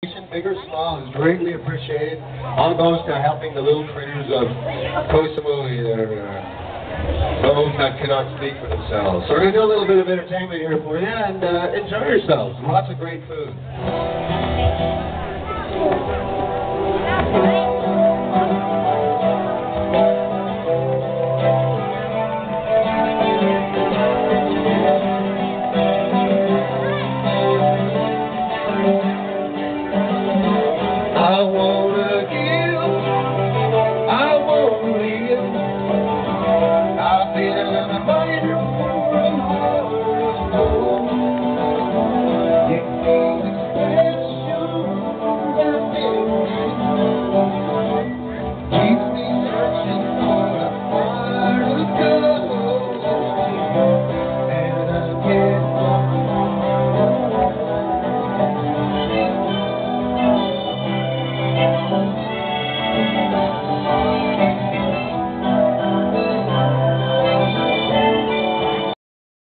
Big or small, is greatly appreciated. All goes to helping the little critters of Koh Samui that are those that cannot speak for themselves. So we're going to do a little bit of entertainment here for you, and enjoy yourselves. Lots of great food. I won't